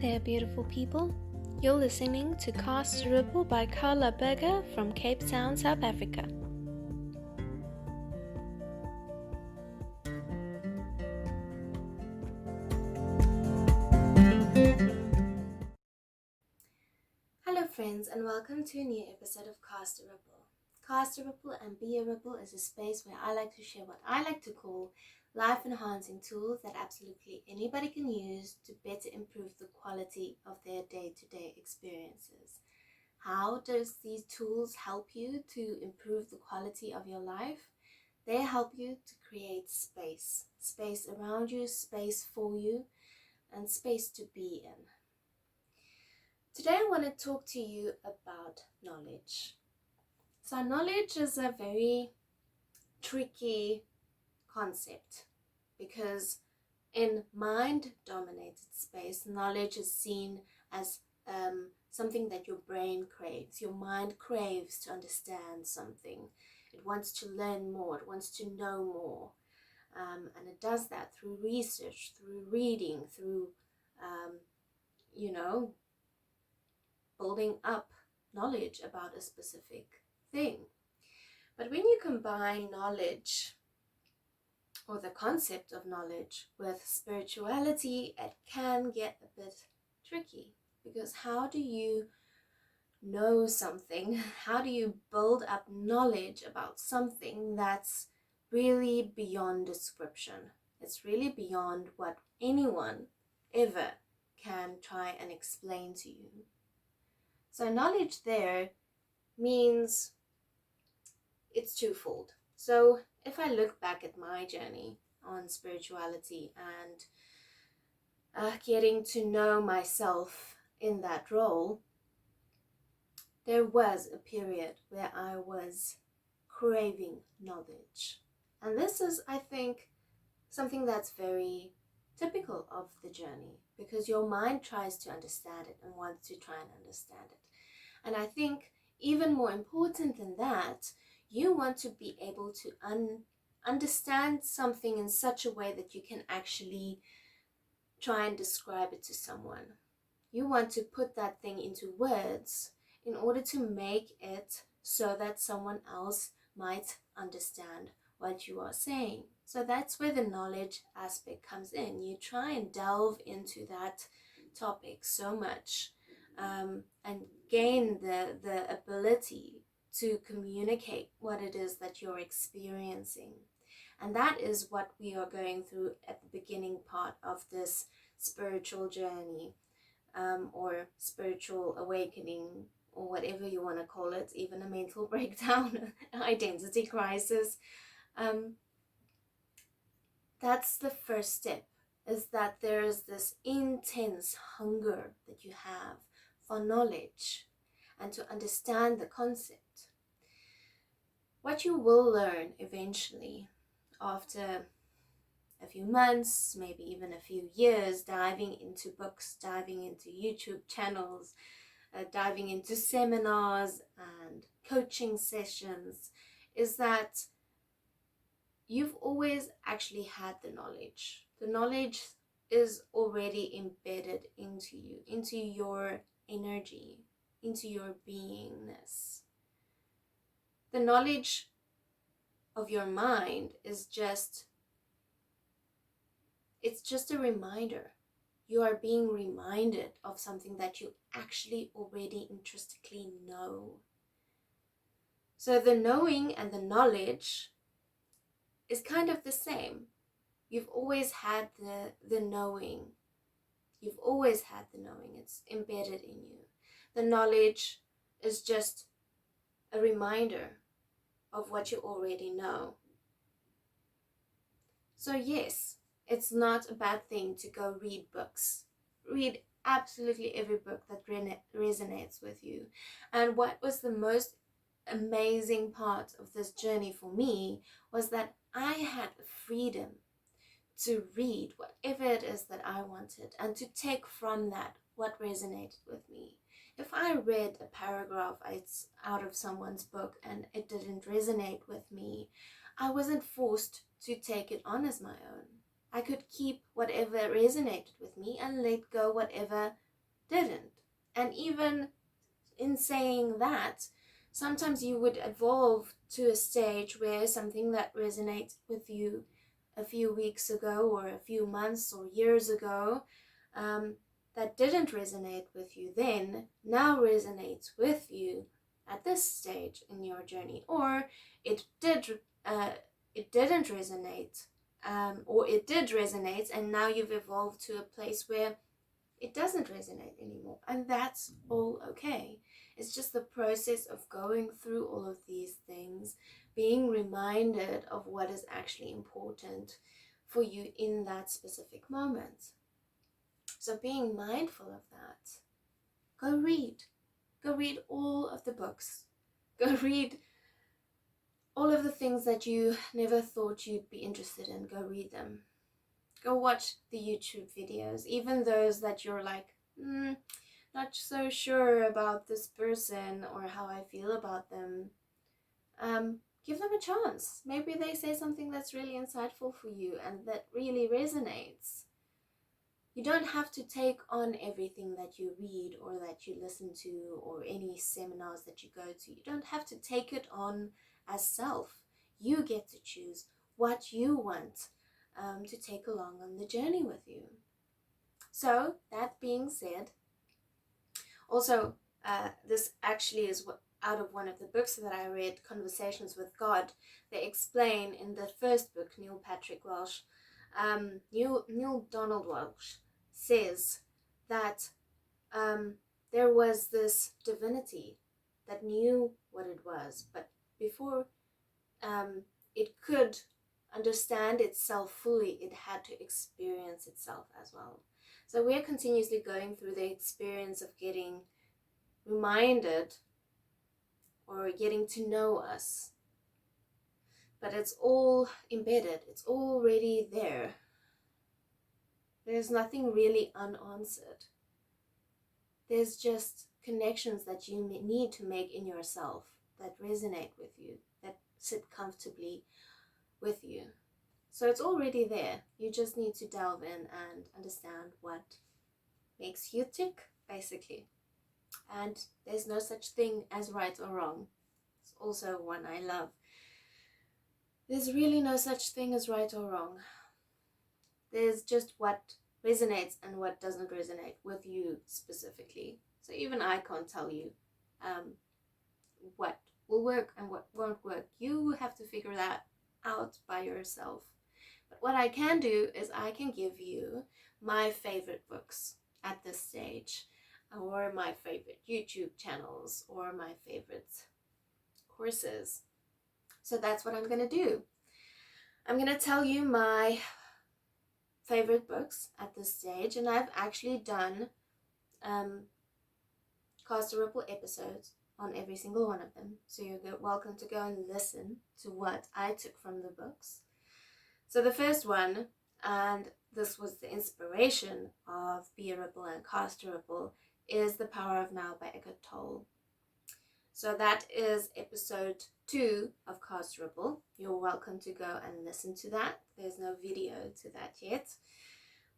there, beautiful people. You're listening to Cast a Ripple by Carla Berger from Cape Town, South Africa. Hello friends, and welcome to a new episode of Cast a Ripple. Cast a Ripple and Be a Ripple is a space where I like to share what I like to call life-enhancing tools that absolutely anybody can use to better improve the quality of their day-to-day experiences. How does these tools help you to improve the quality of your life? They help you to create space. Space around you, space for you, and space to be in. Today I want to talk to you about knowledge. So knowledge is a very tricky concept because in mind-dominated space, knowledge is seen as something that your brain craves. Your mind craves to understand something. It wants to learn more. It wants to know more. And it does that through research, through reading, through, building up knowledge about a specific thing. But when you combine knowledge or the concept of knowledge with spirituality, it can get a bit tricky, because how do you know something? How do you build up knowledge about something that's really beyond description? It's really beyond what anyone ever can try and explain to you. So knowledge there means it's twofold. So if I look back at my journey on spirituality and getting to know myself in that role, there was a period where I was craving knowledge. And this is, I think, something that's very typical of the journey, because your mind tries to understand it and wants to try and understand it. And I think even more important than that, you want to be able to understand something in such a way that you can actually try and describe it to someone. You want to put that thing into words in order to make it so that someone else might understand what you are saying. So that's where the knowledge aspect comes in. You try and delve into that topic so much and gain the ability to communicate what it is that you're experiencing. And that is what we are going through at the beginning part of this spiritual journey, or spiritual awakening, or whatever you want to call it, even a mental breakdown, identity crisis. That's the first step, is that there is this intense hunger that you have for knowledge and to understand the concept. What you will learn eventually, after a few months, maybe even a few years, diving into books, diving into YouTube channels, diving into seminars and coaching sessions, is that you've always actually had the knowledge. The knowledge is already embedded into you, into your energy, into your beingness. The knowledge of your mind is it's just a reminder. You are being reminded of something that you actually already intrinsically know. So the knowing and the knowledge is kind of the same. You've always had the knowing. You've always had the knowing. It's embedded in you. The knowledge is just a reminder of what you already know. So yes, it's not a bad thing to go read books. Read absolutely every book that resonates with you. And what was the most amazing part of this journey for me was that I had the freedom to read whatever it is that I wanted and to take from that what resonated with me. If I read a paragraph out of someone's book and it didn't resonate with me, I wasn't forced to take it on as my own. I could keep whatever resonated with me and let go whatever didn't. And even in saying that, sometimes you would evolve to a stage where something that resonates with you a few weeks ago or a few months or years ago, that didn't resonate with you then, now resonates with you at this stage in your journey. Or it didn't resonate, or it did resonate, and now you've evolved to a place where it doesn't resonate anymore, and that's all okay. It's just the process of going through all of these things, being reminded of what is actually important for you in that specific moment. So being mindful of that. Go read all of the books. Go read all of the things that you never thought you'd be interested in. Go read them. Go watch the YouTube videos, even those that you're like, not so sure about this person or how I feel about them. Give them a chance. Maybe they say something that's really insightful for you and that really resonates. You don't have to take on everything that you read or that you listen to or any seminars that you go to. You don't have to take it on as self. You get to choose what you want to take along on the journey with you. So that being said, also this actually is out of one of the books that I read, Conversations with God. They explain in the first book, Neil Donald Walsh says that there was this divinity that knew what it was, but before it could understand itself fully, it had to experience itself as well. So we're continuously going through the experience of getting reminded or getting to know us. But it's all embedded, it's already there. There's nothing really unanswered. There's just connections that you need to make in yourself that resonate with you, that sit comfortably with you. So it's already there. You just need to delve in and understand what makes you tick, basically. And there's no such thing as right or wrong. It's also one I love. There's really no such thing as right or wrong. There's just what resonates and what doesn't resonate with you specifically. So even I can't tell you what will work and what won't work. You have to figure that out by yourself. But what I can do is I can give you my favorite books at this stage, or my favorite YouTube channels, or my favorite courses. So that's what I'm going to do. I'm going to tell you my favorite books at this stage, and I've actually done Cast a Ripple episodes on every single one of them. So you're welcome to go and listen to what I took from the books. So the first one, and this was the inspiration of Be a Ripple and Cast a Ripple, is The Power of Now by Eckhart Tolle. So that is episode 2 of Cast a Ripple. You're welcome to go and listen to that. There's no video to that yet.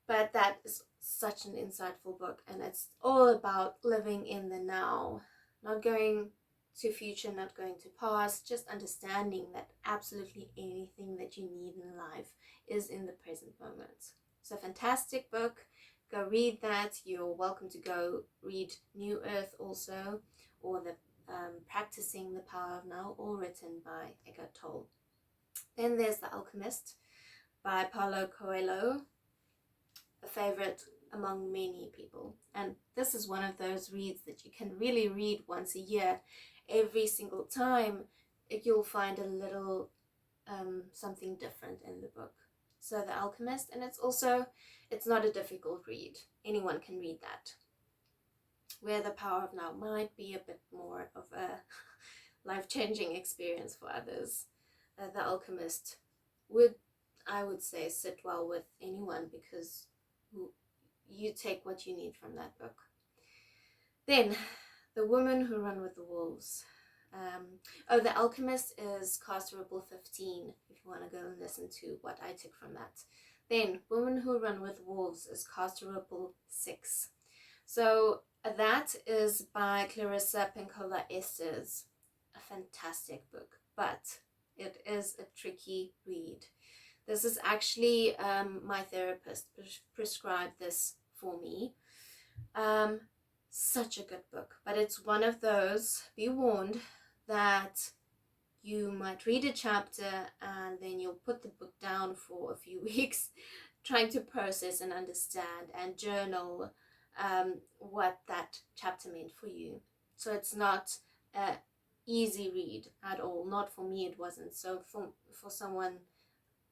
But that is such an insightful book, and it's all about living in the now, not going to future, not going to past, just understanding that absolutely anything that you need in life is in the present moment. So fantastic book. Go read that. You're welcome to go read New Earth also, or the Practicing the Power of Now, all written by Eckhart Tolle. Then there's The Alchemist by Paulo Coelho, a favorite among many people. And this is one of those reads that you can really read once a year. Every single time you'll find a little something different in the book. So The Alchemist, and it's not a difficult read. Anyone can read that. Where The Power of Now might be a bit more of a life-changing experience for others. The Alchemist I would say, sit well with anyone, because you take what you need from that book. Then, The Women Who Run with the Wolves. The Alchemist is Cast a Ripple 15, if you want to go and listen to what I took from that. Then, Women Who Run with Wolves is Cast a Ripple 6. So that is by Clarissa Pinkola Estes. A fantastic book, but it is a tricky read. This is actually my therapist prescribed this for me. Such a good book, but it's one of those, be warned, that you might read a chapter and then you'll put the book down for a few weeks trying to process and understand and journal what that chapter meant for you. So it's not a easy read at all. Not for me, it wasn't. So for someone,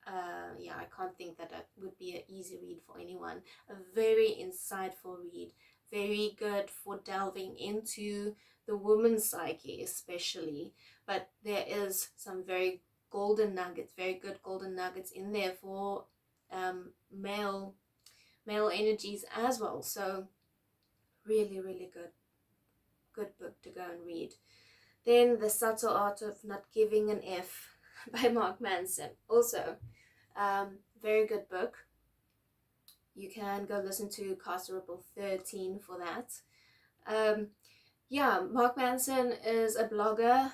I can't think that it would be an easy read for anyone. A very insightful read, very good for delving into the woman's psyche especially, but there is some very good golden nuggets in there for male energies as well. So really, really good book to go and read. Then The Subtle Art of Not Giving an F by Mark Manson. Also, very good book. You can go listen to Cast Rebel 13 for that. Mark Manson is a blogger.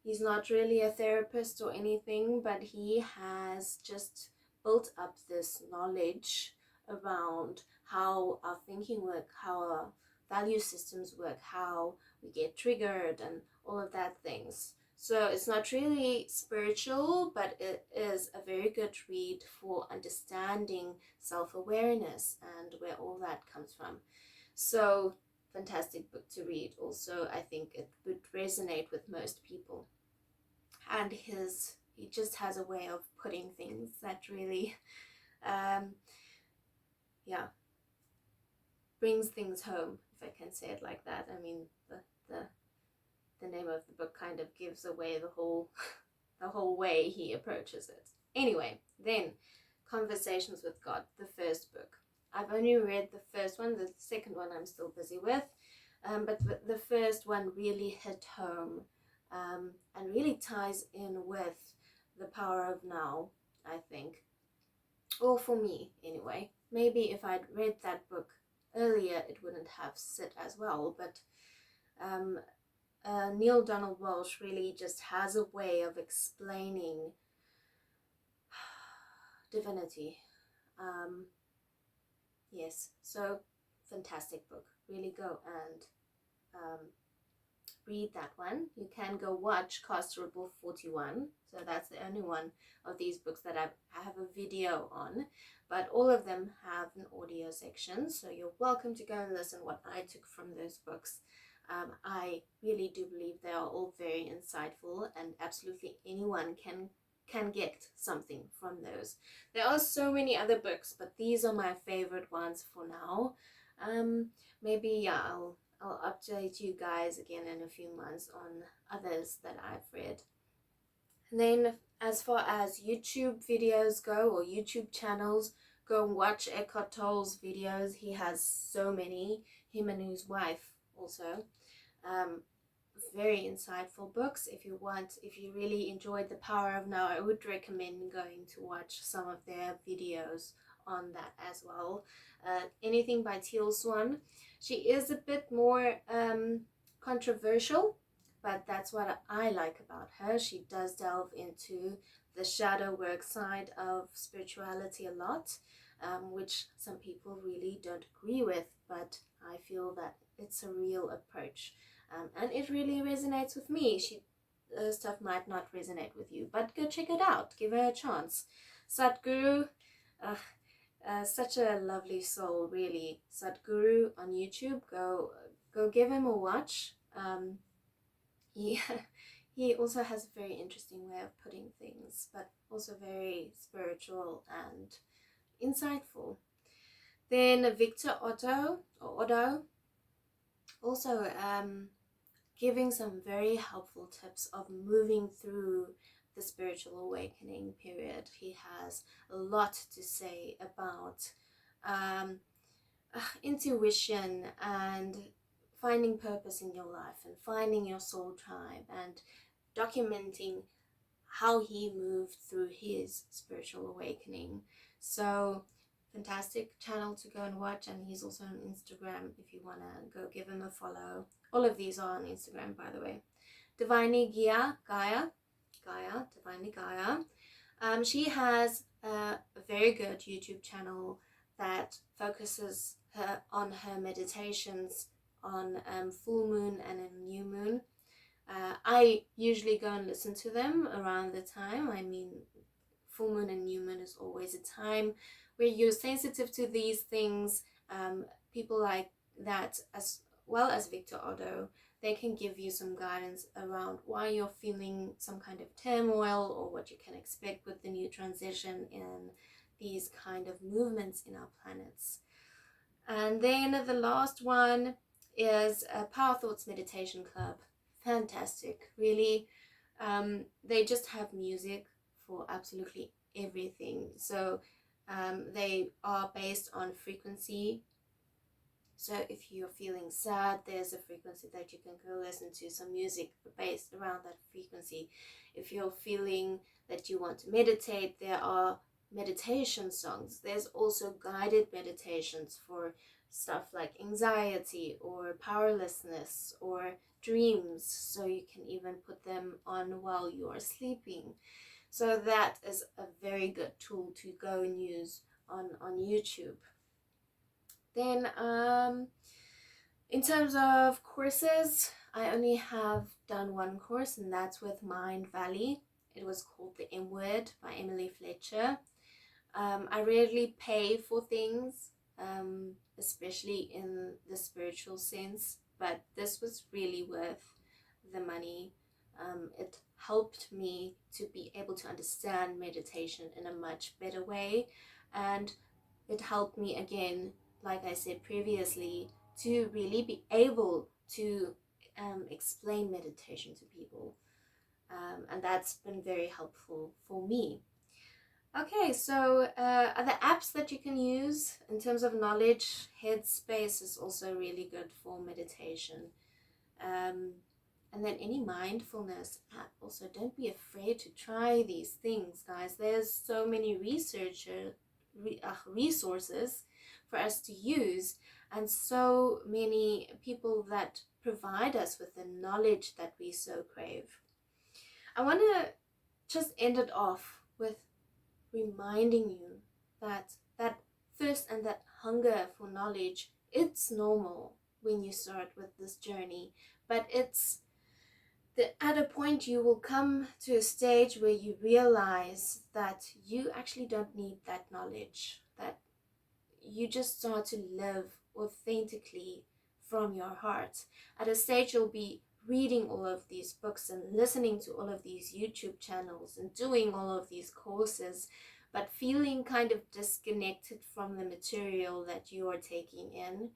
He's not really a therapist or anything, but he has just built up this knowledge around how our thinking work, how our value systems work, how we get triggered and all of that things. So it's not really spiritual, but it is a very good read for understanding self-awareness and where all that comes from. So fantastic book to read. Also, I think it would resonate with most people. And he just has a way of putting things that really, brings things home, if I can say it like that. I mean, the name of the book kind of gives away the whole way he approaches it. Anyway, then Conversations with God, the first book. I've only read the first one. The second one I'm still busy with, but the first one really hit home and really ties in with the power of now, I think. Or for me, anyway. Maybe if I'd read that book earlier, it wouldn't have sit as well, but Neale Donald Walsch really just has a way of explaining divinity. Yes, so fantastic book. Really go and read that one. You can go watch Cast Rebel 41. So that's the only one of these books that I have a video on, but all of them have an audio section. So you're welcome to go and listen what I took from those books. I really do believe they are all very insightful, and absolutely anyone can get something from those. There are so many other books, but these are my favorite ones for now. Maybe I'll update you guys again in a few months on others that I've read. And then as far as YouTube videos go, or YouTube channels, go and watch Eckhart Tolle's videos. He has so many, him and his wife also. Very insightful books. If you really enjoyed The Power of Now, I would recommend going to watch some of their videos on that as well. Anything by Teal Swan. She is a bit more controversial, but that's what I like about her. She does delve into the shadow work side of spirituality a lot, which some people really don't agree with, but I feel that it's a real approach. And it really resonates with me. Stuff might not resonate with you, but go check it out. Give her a chance. Sadhguru, such a lovely soul, really. Sadhguru on YouTube. Go give him a watch. He also has a very interesting way of putting things, but also very spiritual and insightful. Then Victor Otto, also giving some very helpful tips of moving through the spiritual awakening period. He has a lot to say about intuition and finding purpose in your life and finding your soul tribe and documenting how he moved through his spiritual awakening. So fantastic channel to go and watch, and he's also on Instagram if you want to go give him a follow. All of these are on Instagram, by the way. Divinely Divinely Gaia. She has a very good YouTube channel that focuses on her meditations on full moon and a new moon. I usually go and listen to them around the time. I mean, full moon and new moon is always a time where you're sensitive to these things. People like that, as well as Victor Otto, they can give you some guidance around why you're feeling some kind of turmoil or what you can expect with the new transition in these kind of movements in our planets. And then the last one is a Power Thoughts Meditation Club. Fantastic, really. They just have music for absolutely everything. So they are based on frequency. So if you're feeling sad, there's a frequency that you can go listen to, some music based around that frequency. If you're feeling that you want to meditate, there are meditation songs. There's also guided meditations for stuff like anxiety or powerlessness or dreams, so you can even put them on while you are sleeping. So that is a very good tool to go and use on YouTube. Then in terms of courses, I only have done one course, and that's with Mind Valley. It was called The M Word by Emily Fletcher. I rarely pay for things, especially in the spiritual sense, but this was really worth the money. It helped me to be able to understand meditation in a much better way, and it helped me, again, like I said previously, to really be able to explain meditation to people, and that's been very helpful for me. Okay, so other apps that you can use in terms of knowledge, Headspace is also really good for meditation. And then any mindfulness app. Also, don't be afraid to try these things, guys. There's so many resources for us to use, and so many people that provide us with the knowledge that we so crave. I want to just end it off with reminding you that that thirst and that hunger for knowledge, it's normal when you start with this journey, but at a point you will come to a stage where you realize that you actually don't need that knowledge, that you just start to live authentically from your heart. At a stage you'll be reading all of these books and listening to all of these YouTube channels and doing all of these courses, but feeling kind of disconnected from the material that you are taking in.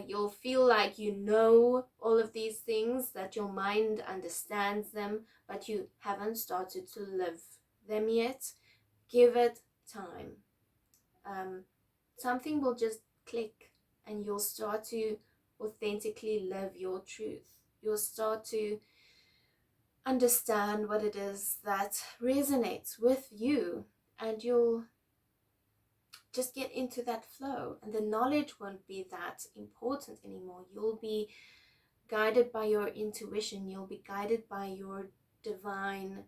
You'll feel like you know all of these things, that your mind understands them, but you haven't started to live them yet. Give it time. Something will just click, and you'll start to authentically live your truth. You'll start to understand what it is that resonates with you, and you'll just get into that flow, and the knowledge won't be that important anymore. You'll be guided by your intuition. You'll be guided by your divine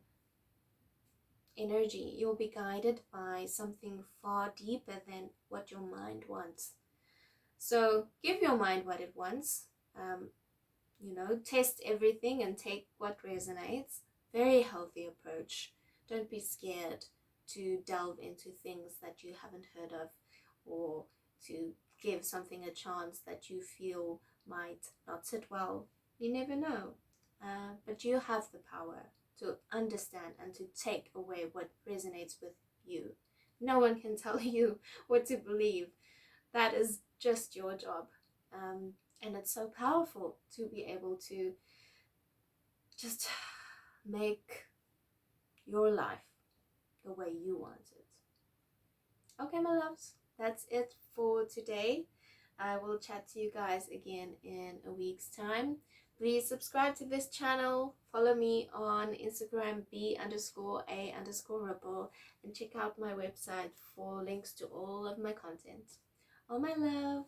energy. You'll be guided by something far deeper than what your mind wants. So give your mind what it wants. Test everything and take what resonates. Very healthy approach. Don't be scared to delve into things that you haven't heard of, or to give something a chance that you feel might not sit well. You never know. But you have the power to understand and to take away what resonates with you. No one can tell you what to believe. That is just your job. And it's so powerful to be able to just make your life the way you want it. Okay, my loves, that's it for today. I will chat to you guys again in a week's time. Please subscribe to this channel, follow me on Instagram b_a_ripple, and check out my website for links to all of my content. All my love.